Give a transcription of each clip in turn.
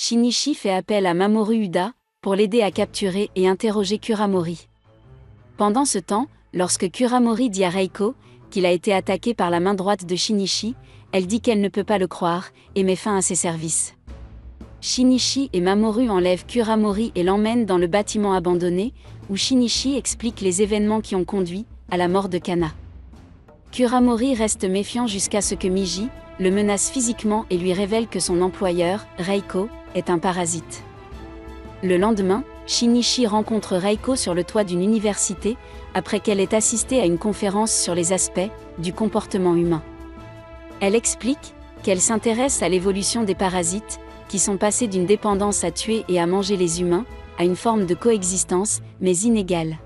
Shinichi fait appel à Mamoru Uda pour l'aider à capturer et interroger Kuramori. Pendant ce temps, lorsque Kuramori dit à Reiko qu'il a été attaqué par la main droite de Shinichi, elle dit qu'elle ne peut pas le croire et met fin à ses services. Shinichi et Mamoru enlèvent Kuramori et l'emmènent dans le bâtiment abandonné, où Shinichi explique les événements qui ont conduit à la mort de Kana. Kuramori reste méfiant jusqu'à ce que Miji le menace physiquement et lui révèle que son employeur, Reiko, est un parasite. Le lendemain, Shinichi rencontre Reiko sur le toit d'une université, après qu'elle ait assisté à une conférence sur les aspects du comportement humain. Elle explique qu'elle s'intéresse à l'évolution des parasites, qui sont passés d'une dépendance à tuer et à manger les humains, à une forme de coexistence, mais inégale.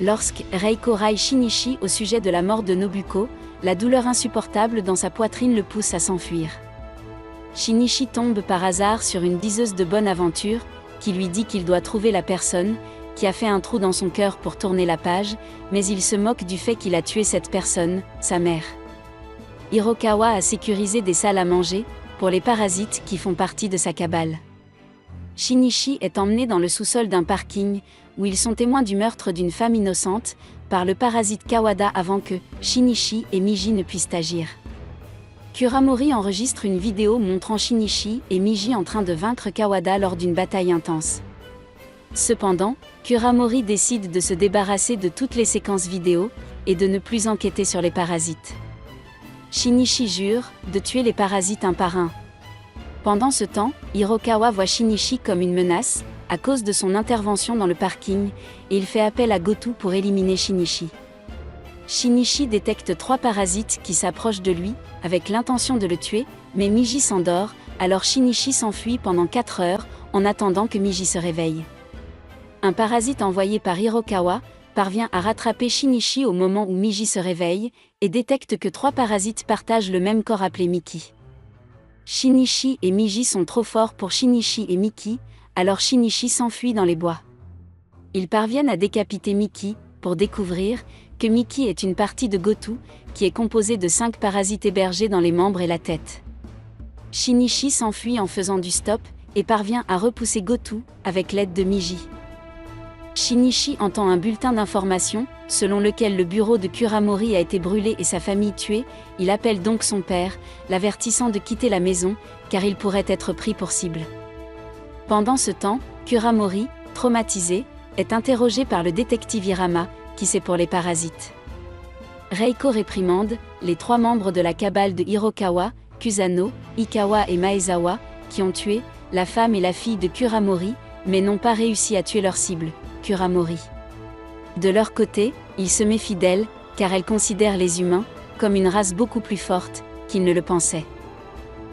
Lorsque Reiko raille Shinichi au sujet de la mort de Nobuko, la douleur insupportable dans sa poitrine le pousse à s'enfuir. Shinichi tombe par hasard sur une diseuse de bonne aventure, qui lui dit qu'il doit trouver la personne qui a fait un trou dans son cœur pour tourner la page, mais il se moque du fait qu'il a tué cette personne, sa mère. Hirokawa a sécurisé des salles à manger pour les parasites qui font partie de sa cabale. Shinichi est emmené dans le sous-sol d'un parking, où ils sont témoins du meurtre d'une femme innocente, par le parasite Kawada avant que Shinichi et Miji ne puissent agir. Kuramori enregistre une vidéo montrant Shinichi et Miji en train de vaincre Kawada lors d'une bataille intense. Cependant, Kuramori décide de se débarrasser de toutes les séquences vidéo, et de ne plus enquêter sur les parasites. Shinichi jure de tuer les parasites un par un. Pendant ce temps, Hirokawa voit Shinichi comme une menace, à cause de son intervention dans le parking, et il fait appel à Goto pour éliminer Shinichi. Shinichi détecte 3 parasites qui s'approchent de lui, avec l'intention de le tuer, mais Miji s'endort, alors Shinichi s'enfuit pendant 4 heures, en attendant que Miji se réveille. Un parasite envoyé par Hirokawa parvient à rattraper Shinichi au moment où Miji se réveille, et détecte que 3 parasites partagent le même corps appelé Miki. Shinichi et Miji sont trop forts pour Shinichi et Miki, alors Shinichi s'enfuit dans les bois. Ils parviennent à décapiter Miki, pour découvrir que Miki est une partie de Goto, qui est composée de 5 parasites hébergés dans les membres et la tête. Shinichi s'enfuit en faisant du stop, et parvient à repousser Goto, avec l'aide de Miji. Shinichi entend un bulletin d'information, selon lequel le bureau de Kuramori a été brûlé et sa famille tuée. Il appelle donc son père, l'avertissant de quitter la maison, car il pourrait être pris pour cible. Pendant ce temps, Kuramori, traumatisé, est interrogé par le détective Hirama, qui sait pour les parasites. Reiko réprimande les 3 membres de la cabale de Hirokawa, Kusano, Ikawa et Maezawa, qui ont tué la femme et la fille de Kuramori, mais n'ont pas réussi à tuer leur cible, Kuramori. De leur côté, ils se méfient d'elle, car elle considère les humains comme une race beaucoup plus forte qu'ils ne le pensaient.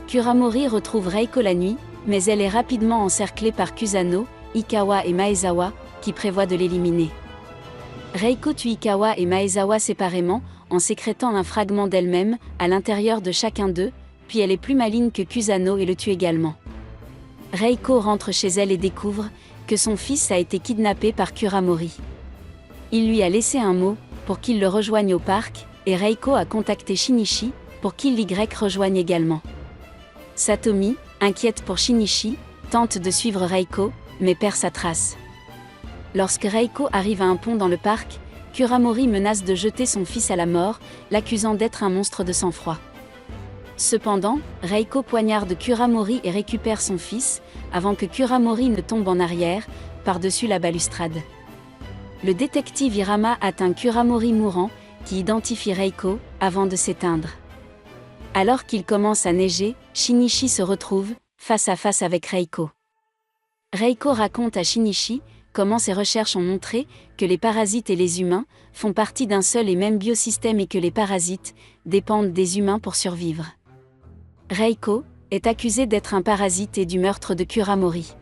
Kuramori retrouve Reiko la nuit, mais elle est rapidement encerclée par Kusano, Ikawa et Maezawa, qui prévoient de l'éliminer. Reiko tue Ikawa et Maezawa séparément, en sécrétant un fragment d'elle-même à l'intérieur de chacun d'eux, puis elle est plus maligne que Kusano et le tue également. Reiko rentre chez elle et découvre que son fils a été kidnappé par Kuramori. Il lui a laissé un mot pour qu'il le rejoigne au parc, et Reiko a contacté Shinichi pour qu'il l'y rejoigne également. Satomi, inquiète pour Shinichi, tente de suivre Reiko, mais perd sa trace. Lorsque Reiko arrive à un pont dans le parc, Kuramori menace de jeter son fils à la mort, l'accusant d'être un monstre de sang-froid. Cependant, Reiko poignarde Kuramori et récupère son fils, avant que Kuramori ne tombe en arrière, par-dessus la balustrade. Le détective Hirama atteint Kuramori mourant, qui identifie Reiko, avant de s'éteindre. Alors qu'il commence à neiger, Shinichi se retrouve face à face avec Reiko. Reiko raconte à Shinichi comment ses recherches ont montré que les parasites et les humains font partie d'un seul et même biosystème et que les parasites dépendent des humains pour survivre. Reiko est accusé d'être un parasite et du meurtre de Kuramori.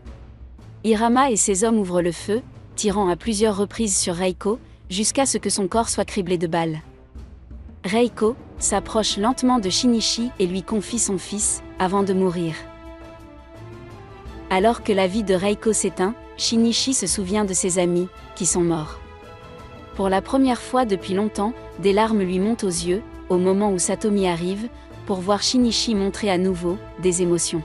Hirama et ses hommes ouvrent le feu, tirant à plusieurs reprises sur Reiko, jusqu'à ce que son corps soit criblé de balles. Reiko s'approche lentement de Shinichi et lui confie son fils, avant de mourir. Alors que la vie de Reiko s'éteint, Shinichi se souvient de ses amis, qui sont morts. Pour la première fois depuis longtemps, des larmes lui montent aux yeux, au moment où Satomi arrive, pour voir Shinichi montrer à nouveau des émotions.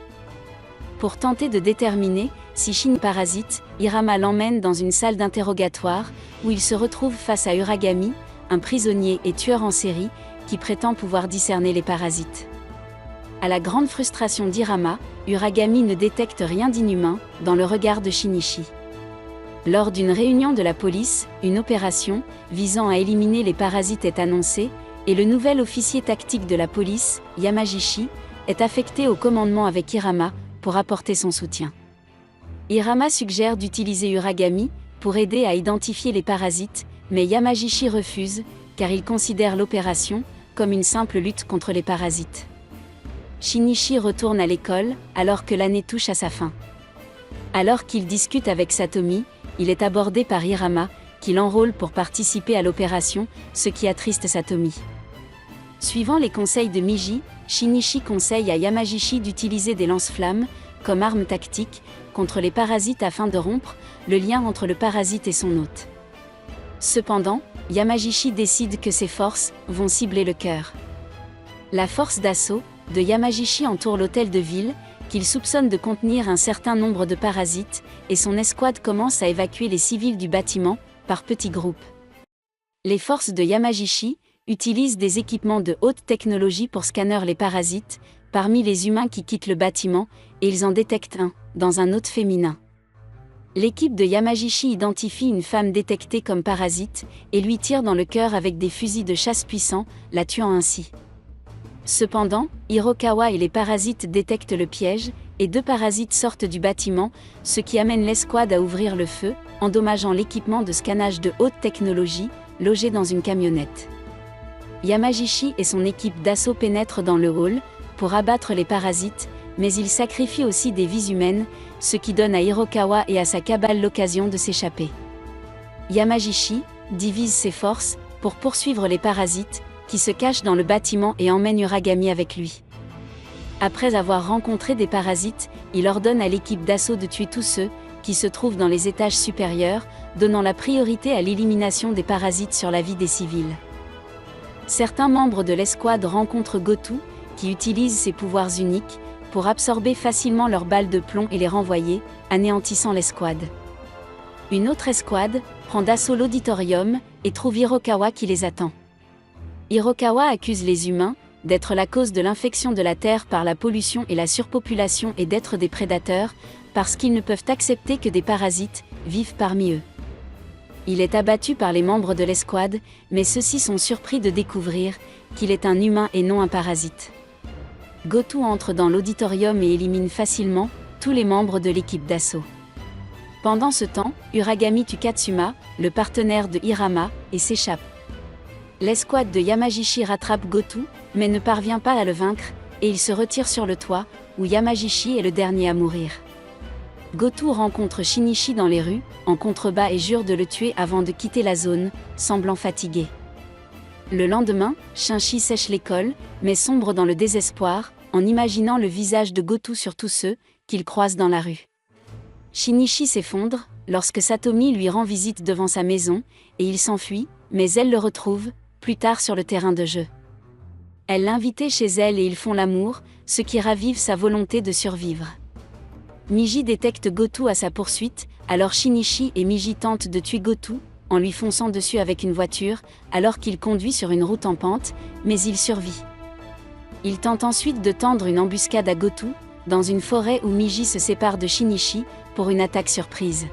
Pour tenter de déterminer si Shinichi parasite, Hirama l'emmène dans une salle d'interrogatoire, où il se retrouve face à Uragami, un prisonnier et tueur en série, qui prétend pouvoir discerner les parasites. À la grande frustration d'Hirama, Uragami ne détecte rien d'inhumain dans le regard de Shinichi. Lors d'une réunion de la police, une opération visant à éliminer les parasites est annoncée, et le nouvel officier tactique de la police, Yamagishi, est affecté au commandement avec Hirama pour apporter son soutien. Hirama suggère d'utiliser Uragami pour aider à identifier les parasites, mais Yamagishi refuse, car il considère l'opération comme une simple lutte contre les parasites. Shinichi retourne à l'école, alors que l'année touche à sa fin. Alors qu'il discute avec Satomi, il est abordé par Hirama, qui l'enrôle pour participer à l'opération, ce qui attriste Satomi. Suivant les conseils de Miji, Shinichi conseille à Yamagishi d'utiliser des lance-flammes, comme arme tactique, contre les parasites afin de rompre le lien entre le parasite et son hôte. Cependant, Yamagishi décide que ses forces vont cibler le cœur. La force d'assaut de Yamagishi entoure l'hôtel de ville, qu'il soupçonne de contenir un certain nombre de parasites, et son escouade commence à évacuer les civils du bâtiment, par petits groupes. Les forces de Yamagishi utilisent des équipements de haute technologie pour scanner les parasites, parmi les humains qui quittent le bâtiment, et ils en détectent un, dans un hôte féminin. L'équipe de Yamagishi identifie une femme détectée comme parasite, et lui tire dans le cœur avec des fusils de chasse puissants, la tuant ainsi. Cependant, Hirokawa et les parasites détectent le piège, et 2 parasites sortent du bâtiment, ce qui amène l'escouade à ouvrir le feu, endommageant l'équipement de scannage de haute technologie, logé dans une camionnette. Yamagishi et son équipe d'assaut pénètrent dans le hall, pour abattre les parasites, mais ils sacrifient aussi des vies humaines, ce qui donne à Hirokawa et à sa cabale l'occasion de s'échapper. Yamagishi divise ses forces, pour poursuivre les parasites, qui se cache dans le bâtiment et emmène Uragami avec lui. Après avoir rencontré des parasites, il ordonne à l'équipe d'assaut de tuer tous ceux qui se trouvent dans les étages supérieurs, donnant la priorité à l'élimination des parasites sur la vie des civils. Certains membres de l'escouade rencontrent Gotou, qui utilise ses pouvoirs uniques, pour absorber facilement leurs balles de plomb et les renvoyer, anéantissant l'escouade. Une autre escouade prend d'assaut l'auditorium, et trouve Hirokawa qui les attend. Hirokawa accuse les humains d'être la cause de l'infection de la Terre par la pollution et la surpopulation et d'être des prédateurs, parce qu'ils ne peuvent accepter que des parasites vivent parmi eux. Il est abattu par les membres de l'escouade, mais ceux-ci sont surpris de découvrir qu'il est un humain et non un parasite. Gotou entre dans l'auditorium et élimine facilement tous les membres de l'équipe d'assaut. Pendant ce temps, Uragami tue Katsuma, le partenaire de Hirama, et s'échappe. L'escouade de Yamagishi rattrape Gotou, mais ne parvient pas à le vaincre, et il se retire sur le toit, où Yamagishi est le dernier à mourir. Gotou rencontre Shinichi dans les rues, en contrebas et jure de le tuer avant de quitter la zone, semblant fatigué. Le lendemain, Shinichi sèche l'école, mais sombre dans le désespoir, en imaginant le visage de Gotou sur tous ceux qu'il croise dans la rue. Shinichi s'effondre, lorsque Satomi lui rend visite devant sa maison, et il s'enfuit, mais elle le retrouve, plus tard sur le terrain de jeu. Elle l'invite chez elle et ils font l'amour, ce qui ravive sa volonté de survivre. Miji détecte Gotou à sa poursuite, alors Shinichi et Miji tentent de tuer Gotou, en lui fonçant dessus avec une voiture, alors qu'il conduit sur une route en pente, mais il survit. Il tente ensuite de tendre une embuscade à Gotou, dans une forêt où Miji se sépare de Shinichi, pour une attaque surprise.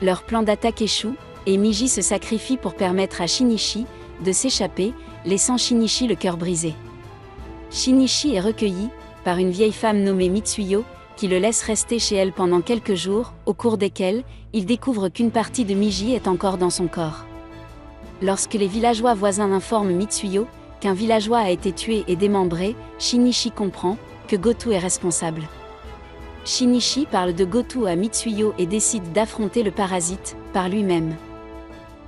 Leur plan d'attaque échoue, et Miji se sacrifie pour permettre à Shinichi de s'échapper, laissant Shinichi le cœur brisé. Shinichi est recueilli par une vieille femme nommée Mitsuyo, qui le laisse rester chez elle pendant quelques jours, au cours desquels il découvre qu'une partie de Miji est encore dans son corps. Lorsque les villageois voisins informent Mitsuyo qu'un villageois a été tué et démembré, Shinichi comprend que Gotou est responsable. Shinichi parle de Gotou à Mitsuyo et décide d'affronter le parasite par lui-même.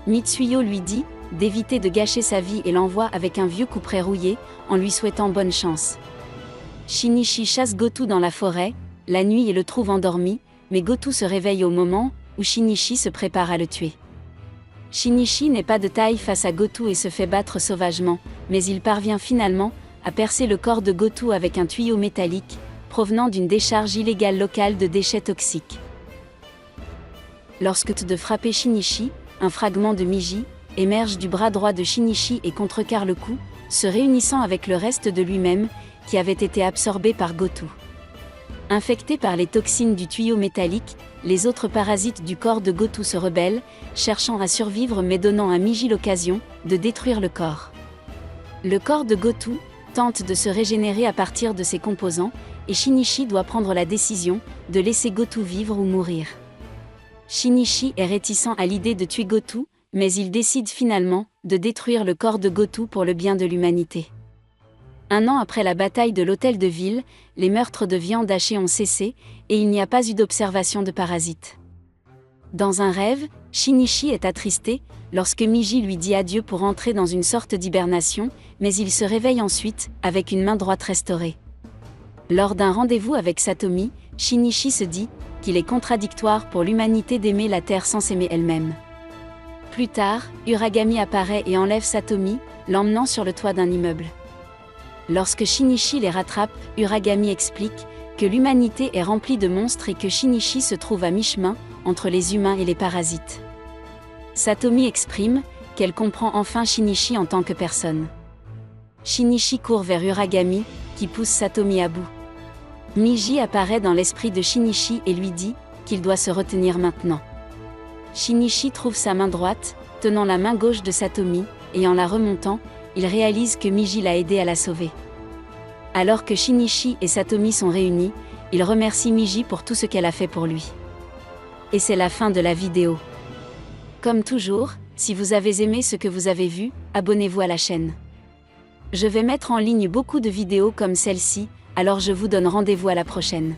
Mitsuyo lui dit d'éviter de gâcher sa vie et l'envoie avec un vieux couperet rouillé, en lui souhaitant bonne chance. Shinichi chasse Gotou dans la forêt, la nuit et le trouve endormi, mais Gotou se réveille au moment où Shinichi se prépare à le tuer. Shinichi n'est pas de taille face à Gotou et se fait battre sauvagement, mais il parvient finalement à percer le corps de Gotou avec un tuyau métallique, provenant d'une décharge illégale locale de déchets toxiques. Lorsque de frapper Shinichi, un fragment de Miji émerge du bras droit de Shinichi et contrecarre le coup, se réunissant avec le reste de lui-même, qui avait été absorbé par Gotou. Infectés par les toxines du tuyau métallique, les autres parasites du corps de Gotou se rebellent, cherchant à survivre mais donnant à Miji l'occasion de détruire le corps. Le corps de Gotou tente de se régénérer à partir de ses composants, et Shinichi doit prendre la décision de laisser Gotou vivre ou mourir. Shinichi est réticent à l'idée de tuer Gotou, mais il décide finalement de détruire le corps de Gotou pour le bien de l'humanité. Un an après la bataille de l'hôtel de ville, les meurtres de viande hachée ont cessé, et il n'y a pas eu d'observation de parasites. Dans un rêve, Shinichi est attristé, lorsque Miji lui dit adieu pour entrer dans une sorte d'hibernation, mais il se réveille ensuite, avec une main droite restaurée. Lors d'un rendez-vous avec Satomi, Shinichi se dit qu'il est contradictoire pour l'humanité d'aimer la Terre sans s'aimer elle-même. Plus tard, Uragami apparaît et enlève Satomi, l'emmenant sur le toit d'un immeuble. Lorsque Shinichi les rattrape, Uragami explique que l'humanité est remplie de monstres et que Shinichi se trouve à mi-chemin entre les humains et les parasites. Satomi exprime qu'elle comprend enfin Shinichi en tant que personne. Shinichi court vers Uragami, qui pousse Satomi à bout. Miji apparaît dans l'esprit de Shinichi et lui dit qu'il doit se retenir maintenant. Shinichi trouve sa main droite, tenant la main gauche de Satomi, et en la remontant, il réalise que Miji l'a aidé à la sauver. Alors que Shinichi et Satomi sont réunis, il remercie Miji pour tout ce qu'elle a fait pour lui. Et c'est la fin de la vidéo. Comme toujours, si vous avez aimé ce que vous avez vu, abonnez-vous à la chaîne. Je vais mettre en ligne beaucoup de vidéos comme celle-ci, alors je vous donne rendez-vous à la prochaine.